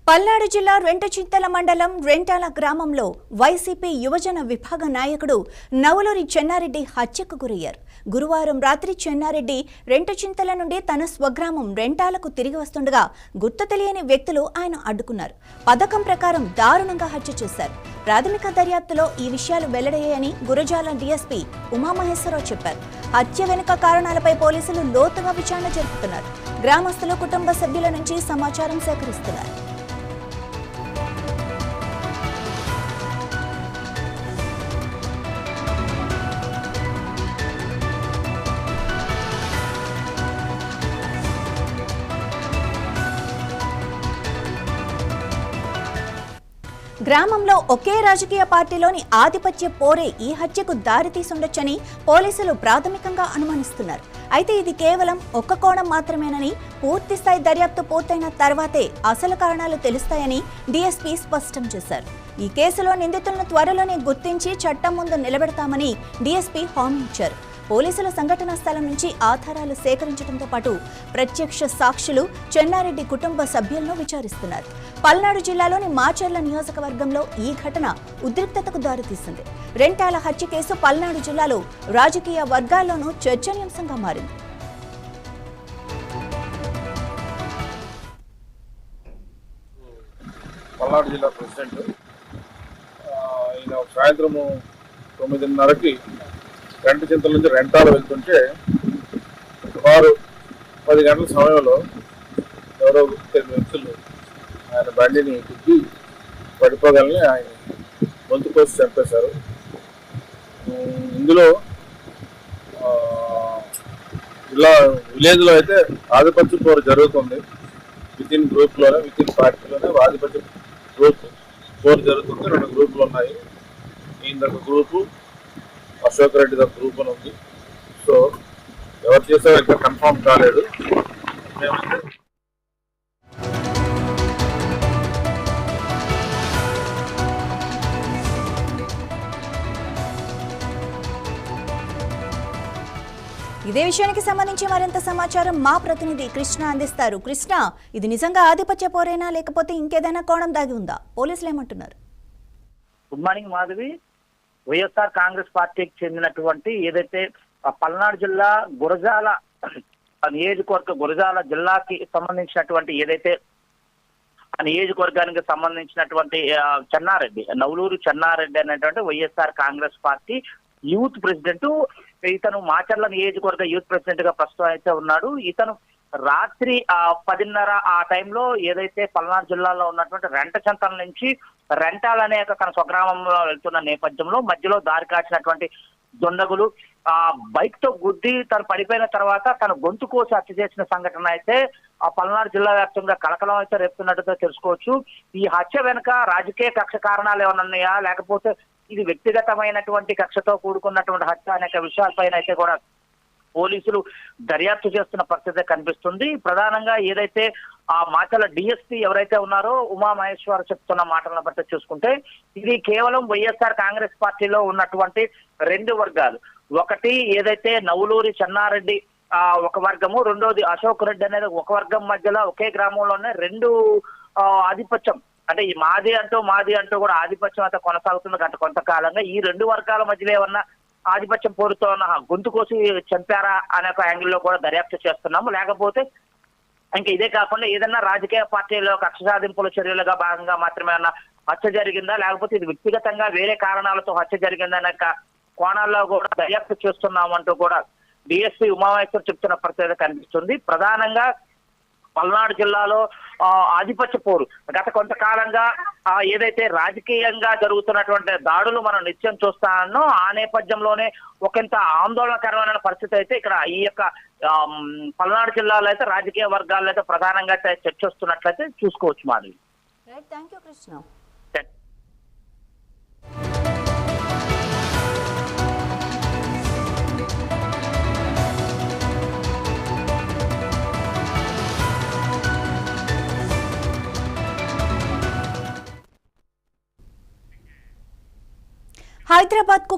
పల్నాడు జిల్లా రెంటచింతల మండలం రెంటాల గ్రామంలో వైసీపీ యువజన విభాగ నాయకుడు నవలూరి చెన్నారెడ్డి హత్యకు గురయ్యారు. గురువారం రాత్రి చెన్నారెడ్డి రెంటచింతల నుండి తన స్వగ్రామం రెంటాలకు తిరిగి వస్తుండగా గుర్తు తెలియని వ్యక్తులు ఆయన అడ్డుకున్నారు. పథకం ప్రకారం దారుణంగా హత్య చేశారు. ప్రాథమిక దర్యాప్తులో ఈ విషయాలు వెల్లడయ్యాయని గురజాల డీఎస్పీ ఉమామహేశ్వరరావు చెప్పారు. హత్య వెనుక కారణాలపై పోలీసులు లోతుగా విచారణ జరుపుతున్నారు. గ్రామస్తులు కుటుంబ సభ్యుల నుంచి సమాచారం సేకరిస్తున్నారు. గ్రామంలో ఒకే రాజకీయ పార్టీలోని ఆధిపత్య పోరే ఈ హత్యకు దారితీసుండొచ్చని పోలీసులు ప్రాథమికంగా అనుమానిస్తున్నారు. అయితే ఇది కేవలం ఒక్క కోణం మాత్రమేనని, పూర్తిస్థాయి దర్యాప్తు పూర్తయిన తర్వాతే అసలు కారణాలు తెలుస్తాయని డీఎస్పీ స్పష్టం చేశారు. ఈ కేసులో నిందితులను త్వరలోనే గుర్తించి చట్టం ముందు నిలబెడతామని డీఎస్పీ హామీ ఇచ్చారు. పోలీసుల సంఘటనా స్థలం నుంచి ఆధారాలు సేకరించడంతో పాటు ప్రత్యక్ష సాక్షులు, చెన్నారెడ్డి కుటుంబ సభ్యులను విచారిస్తున్నారు. పల్నాడు జిల్లాలోని మాచర్ల నియోజకవర్గంలో ఈ ఘటన ఉద్రిక్తతకు దారితీసింది. రెంటాల హత్య కేసు పల్నాడు జిల్లాలో రాజకీయ వర్గాల్లోనూ చర్చనీయాంశంగా మారింది. పల్నాడు జిల్లా ప్రెసిడెంట్ సాయంత్రం 9:30కి రెంటచింతల నుంచి రెంటాల వెళ్తుంటే సుమారు 10 గంటల సమయంలో ఎవరో వ్యక్తులు ఆయన బండిని తిప్పి పడిపోగలని ఆయన గొంతు కోసి చంపేశారు. ఇందులో ఇలా విలేజ్లో అయితే ఆధిపత్య పోరు జరుగుతుంది. వితిన్ గ్రూప్లోనే, వితిన్ పార్టీలోనే ఆధిపత్య గ్రూప్ పోరు జరుగుతుంది. 2 గ్రూపులు ఉన్నాయి. ఈయన గ్రూపు, అశోక్ రెడ్డి దగ్గర గ్రూప్ అని ఉంది. సో ఎవరు చేసారో ఇంకా కన్ఫర్మ్ కాలేదు. ఇదే విషయానికి సంబంధించి మరింత సమాచారం మా ప్రతినిధి కృష్ణ అందిస్తారు. కృష్ణ, ఇది నిజంగా ఆధిపత్య పోరేనా లేకపోతే ఇంకేదైనా కోణం దాగి ఉందా? పోలీసులు ఏమంటున్నారు? Good morning Madhavi. YSR Congress పార్టీకి చెందినటువంటి ఏదైతే పల్నాడు జిల్లా గురజాల నియోజకవర్గ, గురజాల జిల్లాకి సంబంధించినటువంటి ఏదైతే నియోజకవర్గానికి సంబంధించినటువంటి చెన్నారెడ్డి, నవలూరు చెన్నారెడ్డి అనేటువంటి YSR Congress party youth president. ఇతను మాచర్ల నియోజకవర్గ యూత్ ప్రెసిడెంట్ గా ప్రస్తుతం అయితే ఉన్నాడు. ఇతను రాత్రి 10:30 ఆ టైంలో ఏదైతే పల్నాడు జిల్లాలో ఉన్నటువంటి రెంటచింతల నుంచి రెంటాల అనే తన స్వగ్రామంలో వెళ్తున్న నేపథ్యంలో మధ్యలో దారి కాచినటువంటి దుండగులు బైక్ తో గుద్ది తను పడిపోయిన తర్వాత తన గొంతు కోసి హత్య చేసిన సంఘటన అయితే పల్నాడు జిల్లా వ్యాప్తంగా కలకలం అయితే రేపుతున్నట్టుగా తెలుసుకోవచ్చు. ఈ హత్య వెనుక రాజకీయ కక్ష కారణాలు ఏమైనా ఉన్నాయా, లేకపోతే ఇది వ్యక్తిగతమైనటువంటి కక్షతో కూడుకున్నటువంటి హత్య అనేక విషయాలపైన అయితే కూడా పోలీసులు దర్యాప్తు చేస్తున్న పరిస్థితి కనిపిస్తుంది. ప్రధానంగా ఏదైతే మాచర్ల డిఎస్పీ ఎవరైతే ఉన్నారో ఉమామహేశ్వర్ చెప్తున్న మాటలను బట్టి చూసుకుంటే ఇది కేవలం వైఎస్ఆర్ కాంగ్రెస్ పార్టీలో ఉన్నటువంటి 2 వర్గాలు. ఒకటి ఏదైతే నవలూరి చెన్నారెడ్డి ఒక వర్గము, రెండోది అశోక్ రెడ్డి అనేది ఒక వర్గం మధ్యలో ఒకే గ్రామంలోనే 2 ఆధిపత్యం, అంటే ఈ మాది అంటూ కూడా ఆధిపత్యం అయితే కొనసాగుతుంది గత కొంతకాలంగా. ఈ 2 వర్గాల మధ్యలో ఏమన్నా ఆధిపత్యం పోరుతో ఉన్న గొంతు కోసి చంపారా అనే ఒక యాంగిల్లో కూడా దర్యాప్తు చేస్తున్నాము. లేకపోతే ఇంకా ఇదే కాకుండా ఏదన్నా రాజకీయ పార్టీలో కక్ష సాధింపుల చర్యలుగా భాగంగా మాత్రమే ఉన్న హత్య జరిగిందా, లేకపోతే ఇది వ్యక్తిగతంగా వేరే కారణాలతో హత్య జరిగిందా అనే కోణాల్లో కూడా దర్యాప్తు చేస్తున్నామంటూ కూడా డిఎస్పీ ఉమామహేశ్వర్ చెప్తున్న పరిస్థితి కనిపిస్తుంది. ప్రధానంగా పల్నాడు జిల్లాలో ఆధిపత్య పోరు గత కొంతకాలంగా ఏదైతే రాజకీయంగా జరుగుతున్నటువంటి దాడులు మనం నిత్యం చూస్తానో ఆ నేపథ్యంలోనే ఒకంత ఆందోళనకరమైన పరిస్థితి అయితే ఇక్కడ ఈ యొక్క పల్నాడు జిల్లాలో అయితే రాజకీయ వర్గాల్లో అయితే ప్రధానంగా చర్చిస్తున్నట్లయితే చూసుకోవచ్చు. Madhavi, thank you Krishna. హైదరాబాద్ కు